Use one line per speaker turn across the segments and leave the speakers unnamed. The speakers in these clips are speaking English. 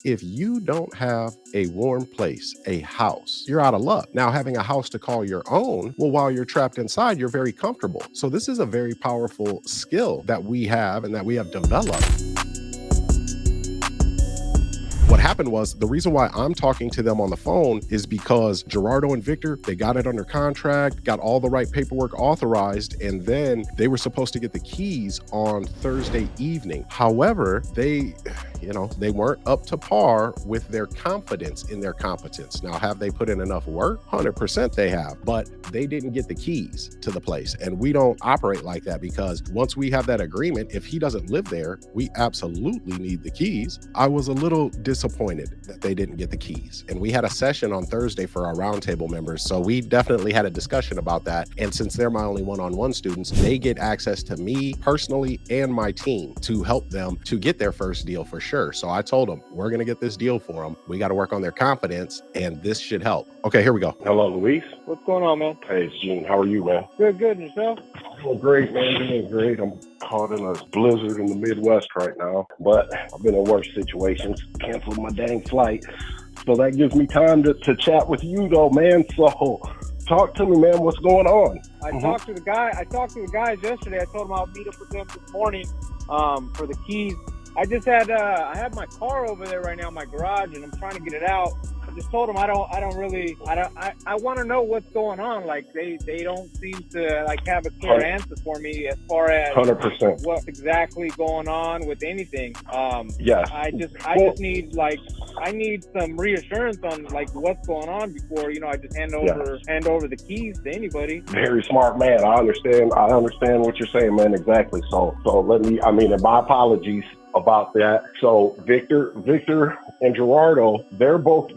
If you don't have a warm place, a house, you're out of luck. Now, having a house to call your own, well, while you're trapped inside, you're very comfortable. So, this is a very powerful skill that we have and that we have developed. What happened was the reason why I'm talking to them on the phone is because Gerardo and Victor, they got it under contract, got all the right paperwork authorized, and then they were supposed to get the keys on Thursday evening. However, they weren't up to par with their confidence in their competence. Now, have they put in enough work? 100% they have, but they didn't get the keys to the place. And we don't operate like that, because once we have that agreement, if he doesn't live there, we absolutely need the keys. I was a little disappointed that they didn't get the keys. And we had a session on Thursday for our roundtable members. So we definitely had a discussion about that. And since they're my only one-on-one students, they get access to me personally and my team to help them to get their first deal for sure. So I told them, we're going to get this deal for them. We got to work on their confidence, and this should help. Okay, here we go.
Hello, Luis.
What's going on, man?
Hey, it's Gene. How are you, man?
Good, and yourself?
Doing great, man. Doing great. I'm caught in a blizzard in the Midwest right now, but I've been in worse situations. Canceled my dang flight. So that gives me time to chat with you, though, man. So talk to me, man. What's going on?
I talked to the guys yesterday. I told them I'll meet up with them this morning for the keys. I just had I have my car over there right now in my garage, and I'm trying to get it out. I just told them I want to know what's going on. Like they don't seem to like have a clear answer for me as far as
100%
what's exactly going on with anything.
Yes.
I just need I need some reassurance on like what's going on before I just hand over the keys to anybody.
Very smart, man. I understand what you're saying, man. Exactly. So and my apologies about that. So Victor and Gerardo, they're both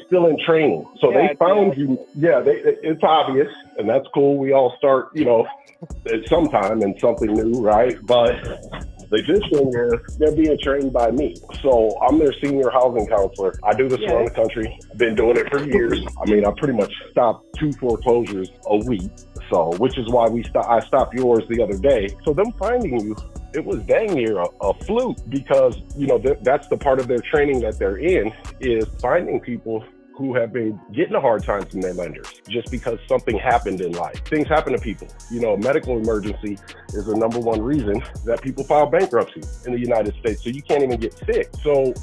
still in training. So they found you. Yeah, it's obvious, and that's cool. We all start, at some time in something new, right? But the good thing is they're being trained by me. So I'm their senior housing counselor. I do this around the country. I've been doing it for years. I pretty much stopped 2 foreclosures a week. So, which is why I stopped yours the other day. So them finding you, it was dang near a fluke, because, that's the part of their training that they're in, is finding people who have been getting a hard time from their lenders just because something happened in life. Things happen to people. Medical emergency is the number one reason that people file bankruptcy in the United States. So you can't even get sick. So,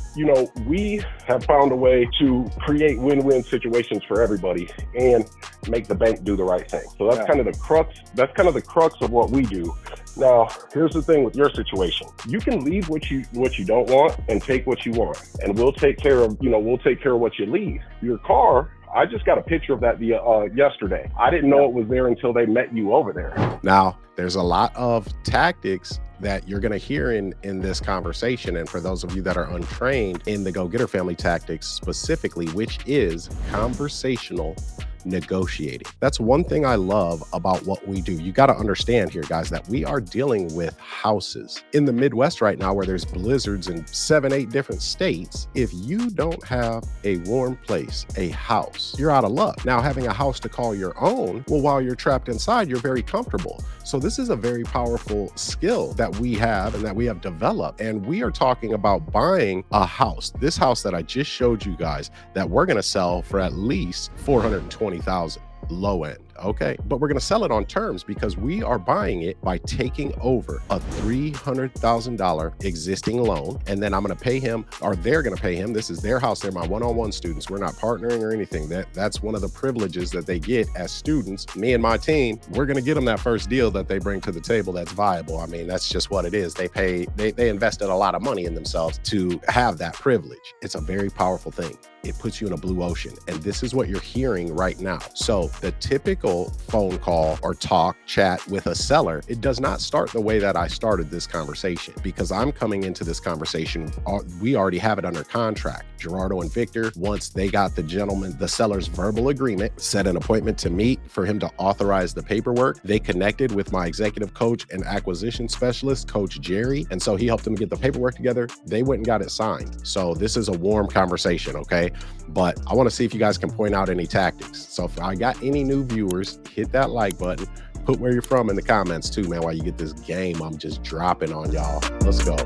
we have found a way to create win-win situations for everybody and make the bank do the right thing. So that's kind of the crux. That's kind of the crux of what we do. Now, here's the thing with your situation. You can leave what you don't want and take what you want, and we'll take care of what you leave. Your car, I just got a picture of that yesterday. I didn't know it was there until they met you over there.
Now, there's a lot of tactics that you're going to hear in this conversation. And for those of you that are untrained in the GoGetter Family tactics specifically, which is conversational negotiating. That's one thing I love about what we do. You got to understand here, guys, that we are dealing with houses in the Midwest right now, where there's blizzards in 7-8 different states. If you don't have a warm place, a house, you're out of luck. Now, having a house to call your own, well, while you're trapped inside, you're very comfortable. So this is a very powerful skill that we have and that we have developed. And we are talking about buying a house. This house that I just showed you guys, that we're going to sell for at least $420,000 low end. Okay, but we're going to sell it on terms, because we are buying it by taking over a $300,000 existing loan, and then I'm going to pay him, or they're going to pay him. This is their house. They're my one-on-one students. We're not partnering or anything. That's one of the privileges that they get as students. Me and my team, we're going to get them that first deal that they bring to the table that's viable. That's just what it is. They invested a lot of money in themselves to have that privilege. It's a very powerful thing. It puts you in a blue ocean. And this is what you're hearing right now. So the typical phone call or chat with a seller, it does not start the way that I started this conversation, because I'm coming into this conversation, we already have it under contract. Gerardo and Victor, once they got the seller's verbal agreement, set an appointment to meet for him to authorize the paperwork. They connected with my executive coach and acquisition specialist, Coach Jerry. And so he helped them get the paperwork together. They went and got it signed. So this is a warm conversation, okay? But I want to see if you guys can point out any tactics. So if I got any new viewers, hit that like button. Put where you're from in the comments too, man, while you get this game I'm just dropping on y'all. Let's go.